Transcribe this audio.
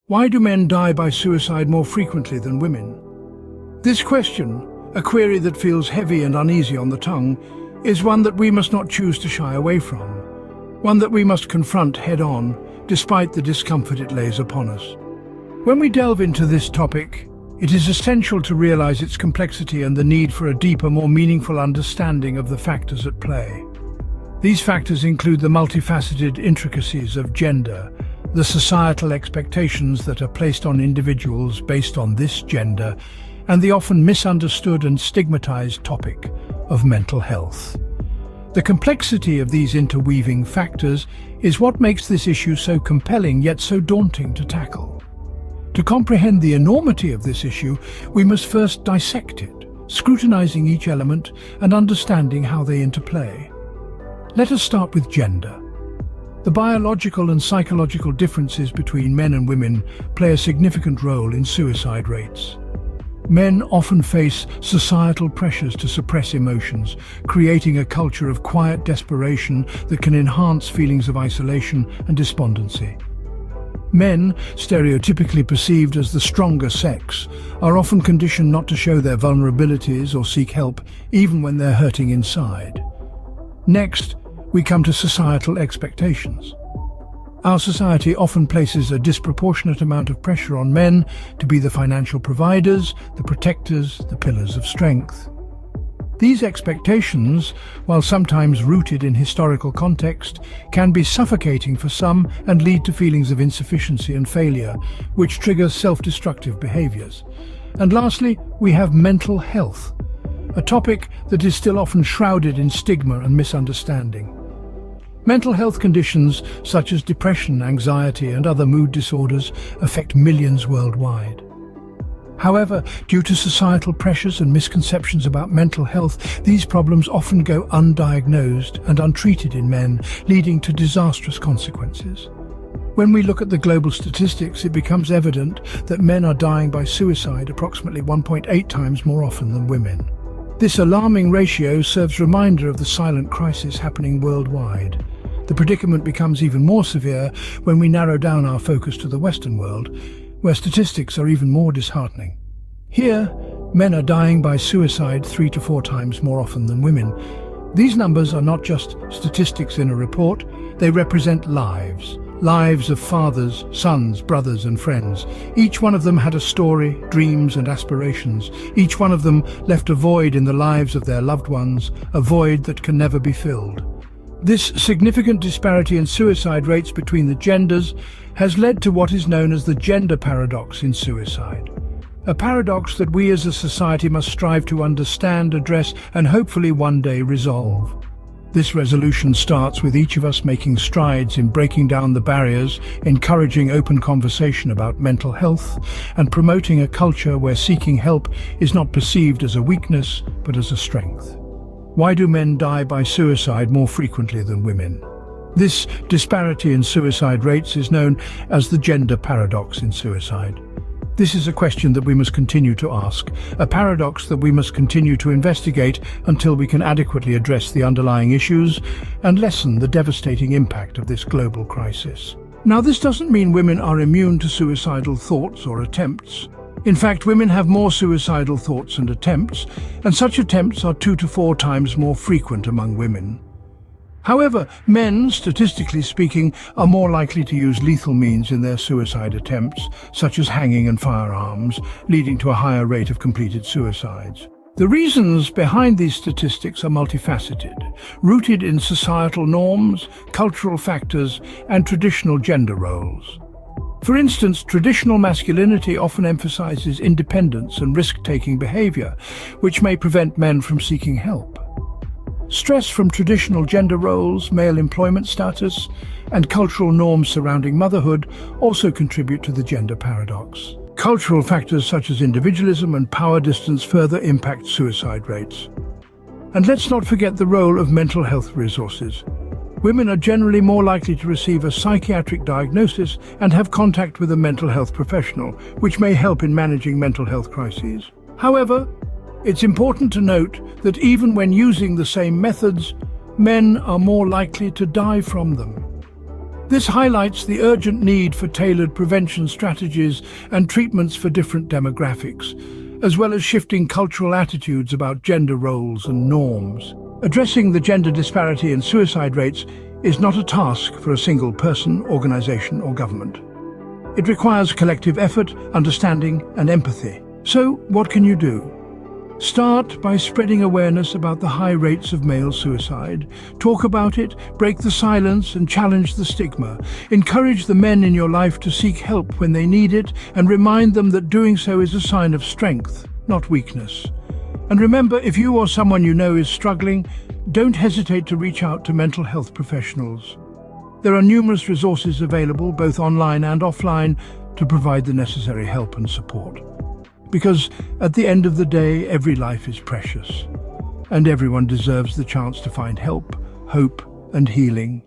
Why do men die by suicide more frequently than women? This question, a query that feels heavy and uneasy on the tongue, is one that we must not choose to shy away from, one that we must confront head-on, despite the discomfort it lays upon us. When we delve into this topic, it is essential to realize its complexity and the need for a deeper, more meaningful understanding of the factors at play. These factors include the multifaceted intricacies of gender, the societal expectations that are placed on individuals based on this gender, and the often misunderstood and stigmatized topic of mental health. The complexity of these interweaving factors is what makes this issue so compelling yet so daunting to tackle. To comprehend the enormity of this issue, we must first dissect it, scrutinizing each element and understanding how they interplay. Let us start with gender. The biological and psychological differences between men and women play a significant role in suicide rates. Men often face societal pressures to suppress emotions, creating a culture of quiet desperation that can enhance feelings of isolation and despondency. Men, stereotypically perceived as the stronger sex, are often conditioned not to show their vulnerabilities or seek help, even when they're hurting inside. Next, we come to societal expectations. Our society often places a disproportionate amount of pressure on men to be the financial providers, the protectors, the pillars of strength. These expectations, while sometimes rooted in historical context, can be suffocating for some and lead to feelings of insufficiency and failure, which triggers self-destructive behaviors. And lastly, we have mental health, a topic that is still often shrouded in stigma and misunderstanding. Mental health conditions such as depression, anxiety, and other mood disorders affect millions worldwide. However, due to societal pressures and misconceptions about mental health, these problems often go undiagnosed and untreated in men, leading to disastrous consequences. When we look at the global statistics, it becomes evident that men are dying by suicide approximately 1.8 times more often than women. This alarming ratio serves reminder of the silent crisis happening worldwide. The predicament becomes even more severe when we narrow down our focus to the Western world, where statistics are even more disheartening. Here, men are dying by suicide 3 to 4 times more often than women. These numbers are not just statistics in a report, they represent lives of fathers, sons, brothers and friends. Each one of them had a story, dreams and aspirations. Each one of them left a void in the lives of their loved ones, a void that can never be filled. This significant disparity in suicide rates between the genders has led to what is known as the gender paradox in suicide. A paradox that we as a society must strive to understand, address, and hopefully one day resolve. This resolution starts with each of us making strides in breaking down the barriers, encouraging open conversation about mental health, and promoting a culture where seeking help is not perceived as a weakness, but as a strength. Why do men die by suicide more frequently than women? This disparity in suicide rates is known as the gender paradox in suicide. This is a question that we must continue to ask, a paradox that we must continue to investigate until we can adequately address the underlying issues and lessen the devastating impact of this global crisis. Now, this doesn't mean women are immune to suicidal thoughts or attempts. In fact, women have more suicidal thoughts and attempts, and such attempts are 2 to 4 times more frequent among women. However, men, statistically speaking, are more likely to use lethal means in their suicide attempts, such as hanging and firearms, leading to a higher rate of completed suicides. The reasons behind these statistics are multifaceted, rooted in societal norms, cultural factors, and traditional gender roles. For instance, traditional masculinity often emphasizes independence and risk-taking behavior, which may prevent men from seeking help. Stress from traditional gender roles, male employment status, and cultural norms surrounding motherhood also contribute to the gender paradox. Cultural factors such as individualism and power distance further impact suicide rates. And let's not forget the role of mental health resources. Women are generally more likely to receive a psychiatric diagnosis and have contact with a mental health professional, which may help in managing mental health crises. However, it's important to note that even when using the same methods, men are more likely to die from them. This highlights the urgent need for tailored prevention strategies and treatments for different demographics, as well as shifting cultural attitudes about gender roles and norms. Addressing the gender disparity in suicide rates is not a task for a single person, organization, or government. It requires collective effort, understanding, and empathy. So, what can you do? Start by spreading awareness about the high rates of male suicide. Talk about it, break the silence, and challenge the stigma. Encourage the men in your life to seek help when they need it, and remind them that doing so is a sign of strength, not weakness. And remember, if you or someone you know is struggling, don't hesitate to reach out to mental health professionals. There are numerous resources available, both online and offline, to provide the necessary help and support. Because at the end of the day, every life is precious, and everyone deserves the chance to find help, hope, and healing.